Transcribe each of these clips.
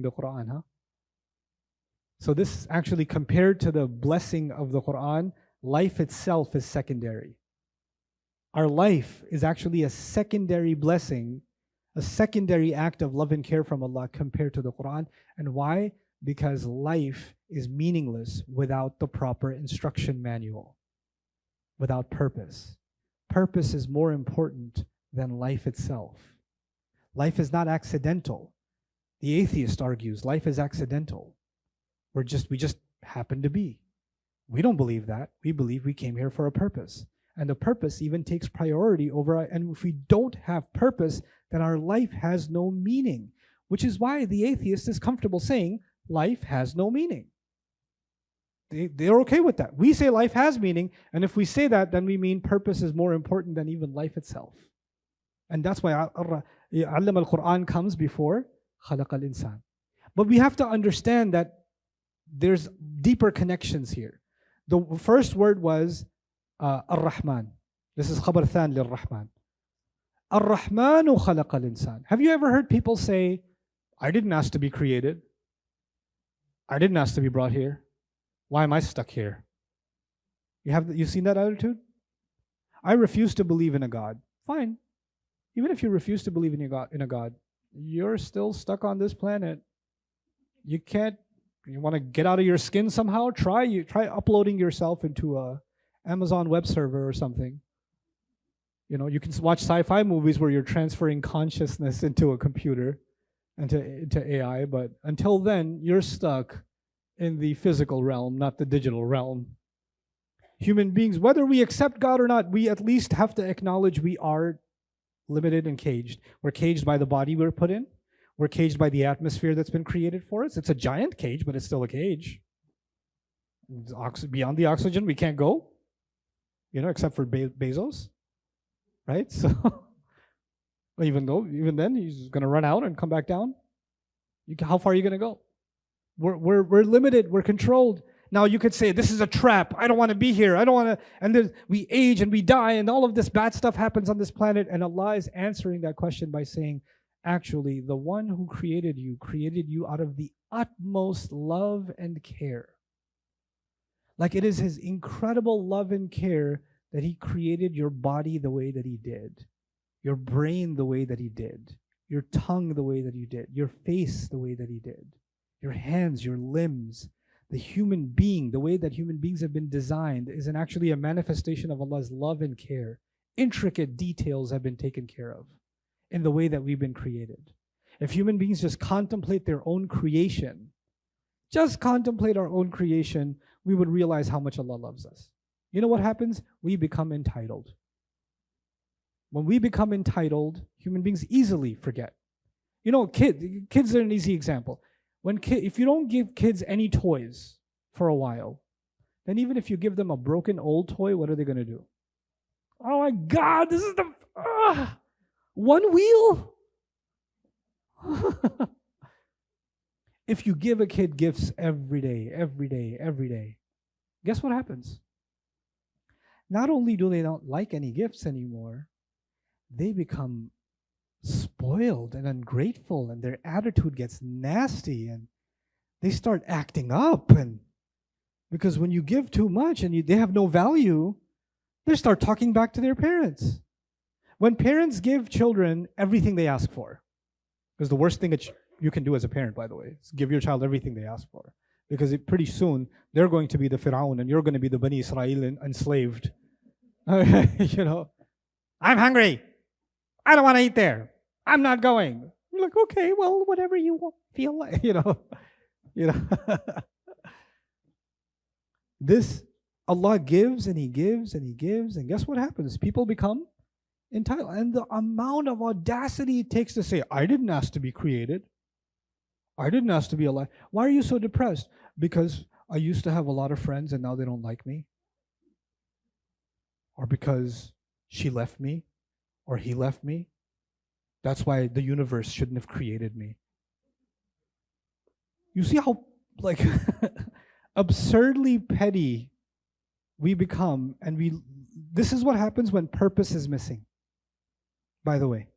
the Quran, huh? So this actually, compared to the blessing of the Quran, life itself is secondary. Our life is actually a secondary blessing, a secondary act of love and care from Allah compared to the Quran. And why? Because life is meaningless without the proper instruction manual, without purpose. Purpose is more important than life itself. Life is not accidental. The atheist argues life is accidental. We just happen to be. We don't believe that. We believe we came here for a purpose. And the purpose even takes priority over, and if we don't have purpose, then our life has no meaning. Which is why the atheist is comfortable saying life has no meaning. They're okay with that. We say life has meaning, and if we say that, then we mean purpose is more important than even life itself. And that's why Allam al-Quran comes before Khalaq al-Insan. But we have to understand that there's deeper connections here. The first word was Ar-Rahman. This is Khabar Than lil-Rahman. Ar-Rahmanu Khalaq al-Insan. Have you ever heard people say, I didn't ask to be created. I didn't ask to be brought here. Why am I stuck here? You seen that attitude? I refuse to believe in a God. Fine. Even if you refuse to believe in a God, you're still stuck on this planet. You want to get out of your skin somehow? Try uploading yourself into a Amazon web server or something. You can watch sci-fi movies where you're transferring consciousness into a computer, into AI, but until then, you're stuck in the physical realm, not the digital realm. Human beings, whether we accept God or not, we at least have to acknowledge we are limited and caged. We're caged by the body we're put in. We're caged by the atmosphere that's been created for us. It's a giant cage, but it's still a cage. Beyond the oxygen, we can't go, except for Bezos, right? So, even then, he's going to run out and come back down. How far are you going to go? We're limited. We're controlled. Now you could say this is a trap. I don't want to be here. I don't want to. And then we age and we die, and all of this bad stuff happens on this planet. And Allah is answering that question by saying, actually, the one who created you out of the utmost love and care. Like it is His incredible love and care that He created your body the way that He did, your brain the way that He did, your tongue the way that He did, your face the way that He did, your hands, your limbs. The human being, the way that human beings have been designed, is actually a manifestation of Allah's love and care. Intricate details have been taken care of in the way that we've been created. If human beings just contemplate their own creation, just contemplate our own creation, we would realize how much Allah loves us. You know what happens? We become entitled. When we become entitled, human beings easily forget. Kids are an easy example. If you don't give kids any toys for a while, then even if you give them a broken old toy, what are they going to do? Oh my God, this is the one wheel. If you give a kid gifts every day, guess what happens? Not only do they not like any gifts anymore, they become spoiled and ungrateful, and their attitude gets nasty, and they start acting up. And because when you give too much and they have no value, they start talking back to their parents. When parents give children everything they ask for, because the worst thing that you can do as a parent, by the way, is give your child everything they ask for, because pretty soon they're going to be the Fir'aun and you're going to be the Bani Israel enslaved. I'm hungry. I don't want to eat there. I'm not going. You're like, okay, well, whatever you feel like, This, Allah gives and He gives and He gives, and guess what happens? People become entitled. And the amount of audacity it takes to say, I didn't ask to be created. I didn't ask to be alive. Why are you so depressed? Because I used to have a lot of friends and now they don't like me. Or because she left me or he left me. That's why the universe shouldn't have created me. You see how absurdly petty we become, and this is what happens when purpose is missing. By the way,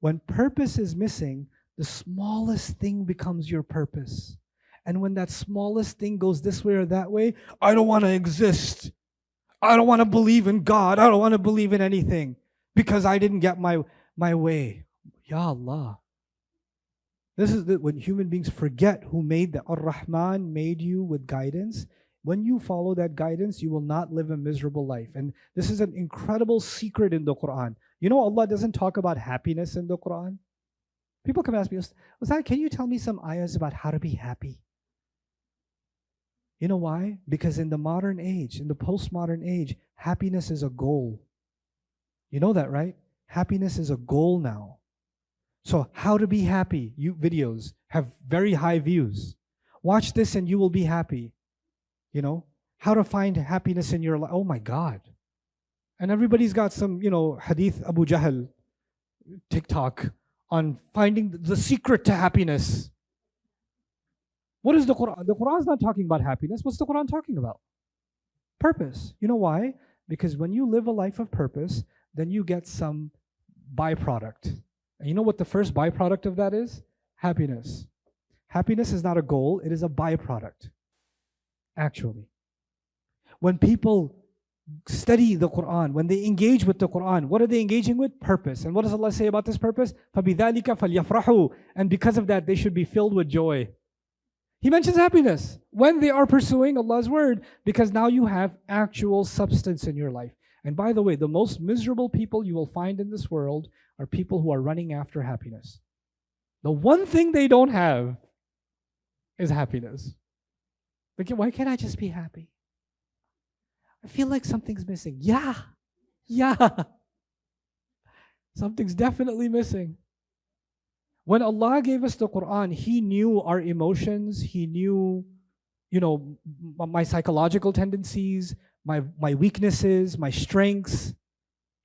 when purpose is missing, The smallest thing becomes your purpose. And when that smallest thing goes this way or that way, I don't want to exist. I don't want to believe in God. I don't want to believe in anything because I didn't get my way. Ya Allah. This is when human beings forget who made the Ar-Rahman made you with guidance. When you follow that guidance, you will not live a miserable life. And this is an incredible secret in the Quran. You know, Allah doesn't talk about happiness in the Quran. People come ask me, Ustad, can you tell me some ayahs about how to be happy? You know why? Because in the modern age, in the postmodern age, happiness is a goal. You know that, right? Happiness is a goal now. So how to be happy? Videos have very high views. Watch this and you will be happy. You know, how to find happiness in your life. Oh my God. And everybody's got some, Hadith Abu Jahl, TikTok, on finding the secret to happiness. What is the Quran? The Quran is not talking about happiness. What's the Quran talking about? Purpose. You know why? Because when you live a life of purpose, then you get some byproduct. And you know what the first byproduct of that is? Happiness. Happiness is not a goal, it is a byproduct. Actually. When people study the Quran, when they engage with the Quran, what are they engaging with? Purpose. And what does Allah say about this purpose? فَبِذَلِكَ فَلْيَفْرَحُوا. And because of that, they should be filled with joy. He mentions happiness when they are pursuing Allah's word, because now you have actual substance in your life. And by the way, the most miserable people you will find in this world are people who are running after happiness. The one thing they don't have is happiness. Like, why can't I just be happy? I feel like something's missing. Yeah. Something's definitely missing. When Allah gave us the Quran, He knew our emotions. He knew, my psychological tendencies, my weaknesses, my strengths.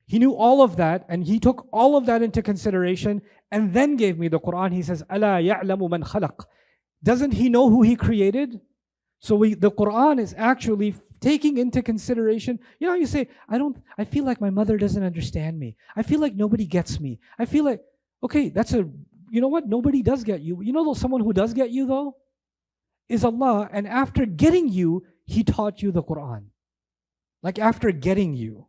He knew all of that, and He took all of that into consideration and then gave me the Quran. He says, أَلَا يَعْلَمُ مَنْ خَلَقَ. Doesn't He know who He created? So the Quran is actually taking into consideration, you say, I feel like my mother doesn't understand me. I feel like nobody gets me. I feel like, okay, you know what? Nobody does get you. You know someone who does get you though? Is Allah. And after getting you, He taught you the Quran. Like after getting you.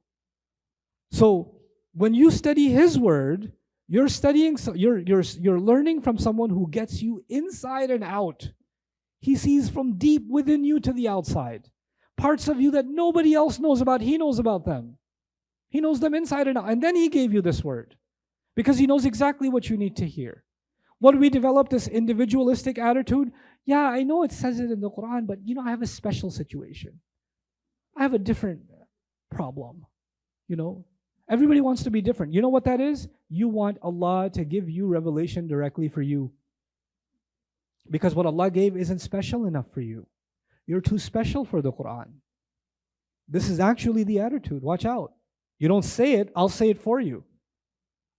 So when you study His word, you're learning from someone who gets you inside and out. He sees from deep within you to the outside. Parts of you that nobody else knows about, He knows about them. He knows them inside and out. And then He gave you this word. Because He knows exactly what you need to hear. What do we develop? This individualistic attitude? Yeah, I know it says it in the Quran, but I have a special situation. I have a different problem. Everybody wants to be different. You know what that is? You want Allah to give you revelation directly for you. Because what Allah gave isn't special enough for you. You're too special for the Quran. This is actually the attitude. Watch out. You don't say it, I'll say it for you.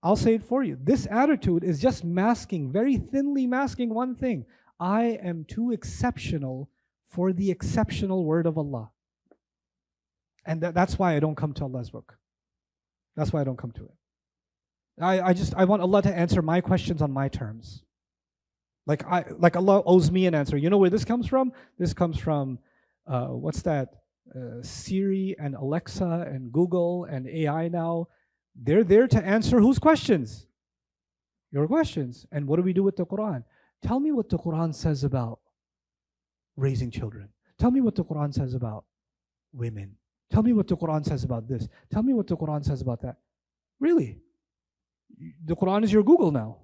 I'll say it for you. This attitude is just masking, very thinly masking one thing. I am too exceptional for the exceptional word of Allah. And that's why I don't come to Allah's book. That's why I don't come to it. I want Allah to answer my questions on my terms. Like Allah owes me an answer. You know where this comes from? This comes from, Siri and Alexa and Google and AI now. They're there to answer whose questions? Your questions. And what do we do with the Quran? Tell me what the Quran says about raising children. Tell me what the Quran says about women. Tell me what the Quran says about this. Tell me what the Quran says about that. Really? The Quran is your Google now.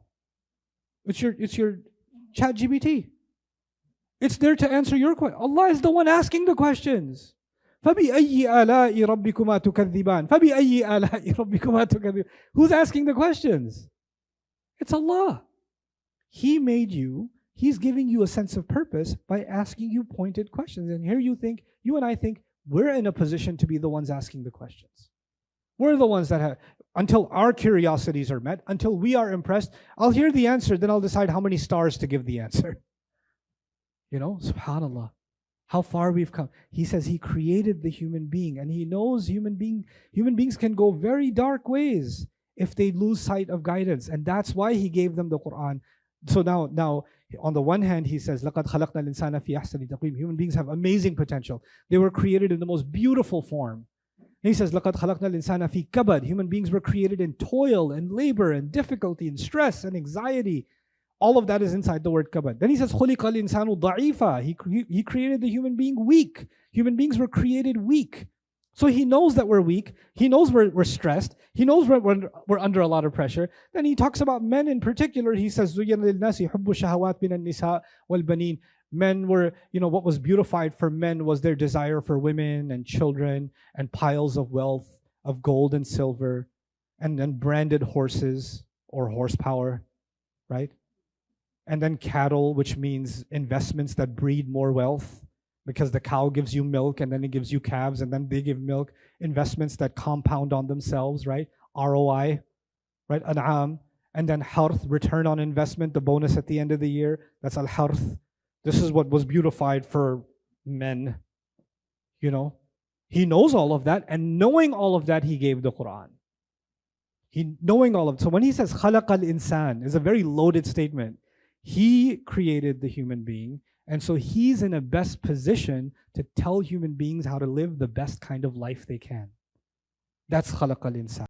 It's your ChatGPT. It's there to answer your question. Allah is the one asking the questions. فَبِأَيِّ آلَاءِ رَبِّكُمَا تُكَذِّبَانِ فَبِأَيِّ آلَاءِ رَبِّكُمَا تُكَذِّبَانِ. Who's asking the questions? It's Allah. He made you. He's giving you a sense of purpose by asking you pointed questions. And here you and I think, we're in a position to be the ones asking the questions. We're the ones that have, until our curiosities are met, until we are impressed, I'll hear the answer, then I'll decide how many stars to give the answer. Subhanallah. How far we've come. He says He created the human being, and He knows human beings can go very dark ways if they lose sight of guidance. And that's why He gave them the Quran. So now, on the one hand, he says, لَقَدْ خَلَقْنَا الْإِنسَانَ فِي أَحْسَنِ تَقْوِيمٍ. Human beings have amazing potential. They were created in the most beautiful form. And he says, لَقَدْ خَلَقْنَا الْإِنسَانَ فِي كَبَدٍ. Human beings were created in toil and labor and difficulty and stress and anxiety. All of that is inside the word kabad. Then he says, خُلِقَ الْإِنسَانُ ضَعِيفًا. He created the human being weak. Human beings were created weak. So he knows that we're weak. He knows we're stressed. He knows we're under a lot of pressure. Then he talks about men in particular. He says, زُيِّنَ لِلنَّاسِ حُبُّ الشَّهَوَاتِ مِنَ النِّسَاءِ وَالْبَنِينَ. Men were, what was beautified for men was their desire for women and children and piles of wealth, of gold and silver, and then branded horses or horsepower, right? And then cattle, which means investments that breed more wealth, because the cow gives you milk and then it gives you calves and then they give milk. Investments that compound on themselves, right? ROI, right? An'am. And then harth, return on investment, the bonus at the end of the year. That's al-harth. This is what was beautified for men. He knows all of that, and knowing all of that, he gave the Qur'an. Knowing all of it. So when he says خَلَقَ الْإِنسَانِ, is a very loaded statement. He created the human being, and so he's in a best position to tell human beings how to live the best kind of life they can. That's خَلَقَ الْإِنسَانِ.